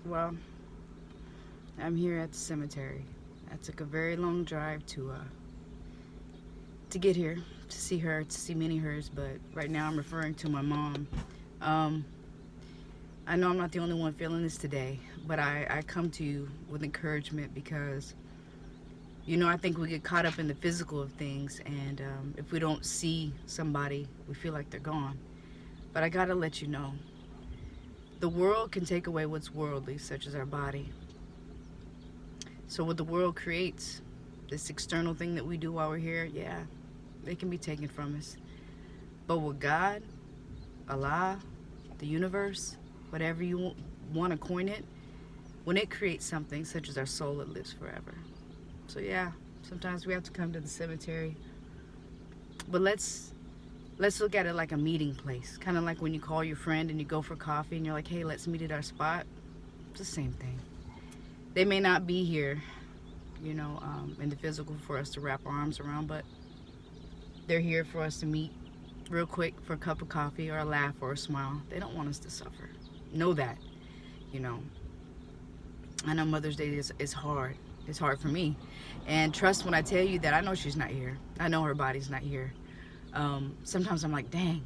Well, I'm here at the cemetery. I took a very long drive to get here, to see her, to see many hers, but right now I'm referring to my mom. Um, I know I'm not the only one feeling this today, but I come to you with encouragement because, I think we get caught up in the physical of things, and if we don't see somebody, we feel like they're gone. But I gotta let you know, the world can take away what's worldly, such as our body. So what the world creates, this external thing that we do while we're here, yeah, it can be taken from us. But with God, Allah, the universe, whatever you want to coin it, when it creates something such as our soul, it lives forever. So yeah, sometimes we have to come to the cemetery. But let's look at it like a meeting place. Kind of like when you call your friend and you go for coffee and you're like, hey, let's meet at our spot. It's the same thing. They may not be here, in the physical for us to wrap our arms around, but they're here for us to meet real quick for a cup of coffee or a laugh or a smile. They don't want us to suffer. Know that, I know Mother's Day is hard. It's hard for me. And trust when I tell you that I know she's not here. I know her body's not here. Sometimes I'm like, dang,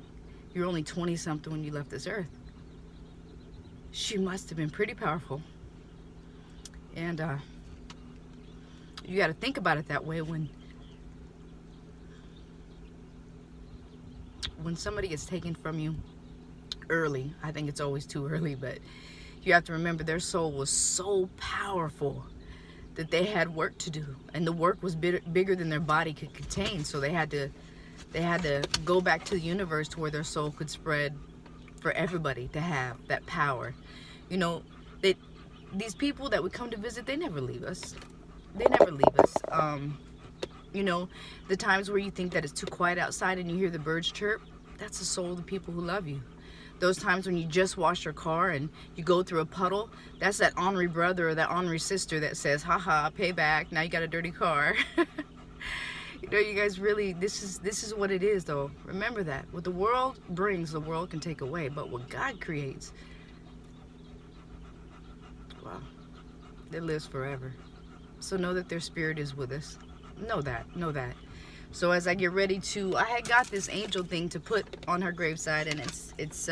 you're only 20 something when you left this earth. She must have been pretty powerful. And you got to think about it that way when somebody gets taken from you early. I think it's always too early, but you have to remember their soul was so powerful that they had work to do, and the work was bigger than their body could contain. So they had to go back to the universe to where their soul could spread for everybody to have that power. These people that we come to visit, they never leave us. They never leave us. The times where you think that it's too quiet outside and you hear the birds chirp, that's the soul of the people who love you. Those times when you just wash your car and you go through a puddle, that's that ornery brother or that ornery sister that says, haha, payback, now you got a dirty car. You guys really, this is what it is though. Remember that. What the world brings, the world can take away. But what God creates, well, it lives forever. So know that their spirit is with us. Know that. So as I get ready to, I had got this angel thing to put on her graveside, and it's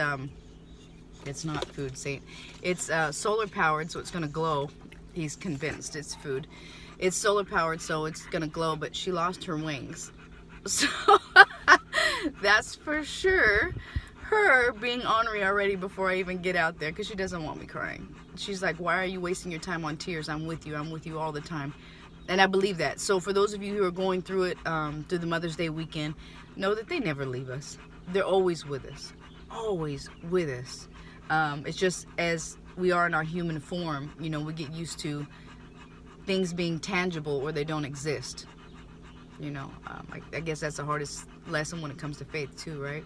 not food saint. It's solar powered, so it's gonna glow. He's convinced it's food. It's solar powered, so it's gonna glow, but she lost her wings. So that's for sure her being ornery already before I even get out there, because she doesn't want me crying. She's like, why are you wasting your time on tears? I'm with you all the time. And I believe that. So for those of you who are going through it, through the Mother's Day weekend, know that they never leave us. They're always with us. Always with us. It's just as we are in our human form, we get used to things being tangible or they don't exist. I guess that's the hardest lesson when it comes to faith too, right?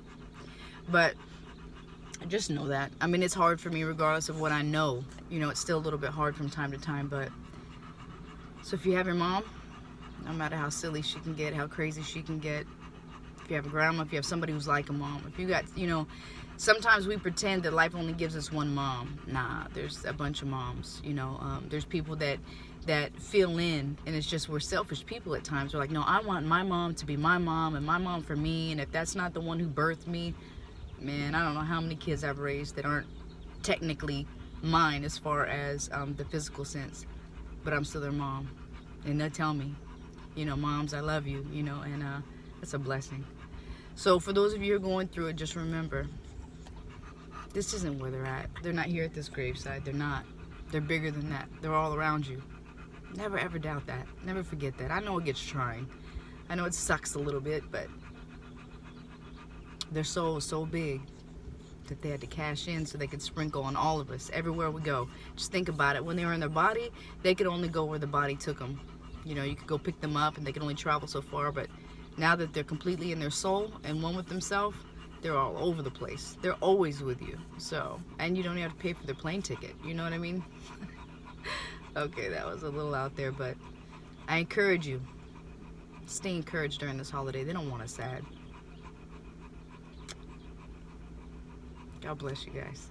But just know that. I mean, it's hard for me regardless of what I know. It's still a little bit hard from time to time, but so if you have your mom, no matter how silly she can get, how crazy she can get, if you have a grandma, if you have somebody who's like a mom, if you got, sometimes we pretend that life only gives us one mom. Nah, there's a bunch of moms, there's people that fill in, and it's just we're selfish people at times. We're like, no, I want my mom to be my mom and my mom for me, and if that's not the one who birthed me, man, I don't know how many kids I've raised that aren't technically mine as far as the physical sense, but I'm still their mom, and they tell me, moms, I love you, and it's a blessing. So for those of you who are going through it, just remember, this isn't where they're at. They're not here at this graveside. They're not. They're bigger than that. They're all around you. Never ever doubt that. Never forget that. I know it gets trying. I know it sucks a little bit, but their soul is so big that they had to cash in so they could sprinkle on all of us everywhere we go. Just think about it. When they were in their body, they could only go where the body took them. You could go pick them up and they could only travel so far, but now that they're completely in their soul and one with themselves, they're all over the place. They're always with you. So, and you don't even have to pay for their plane ticket. You know what I mean? Okay, that was a little out there, but I encourage you, stay encouraged during this holiday. They don't want us sad. God bless you guys.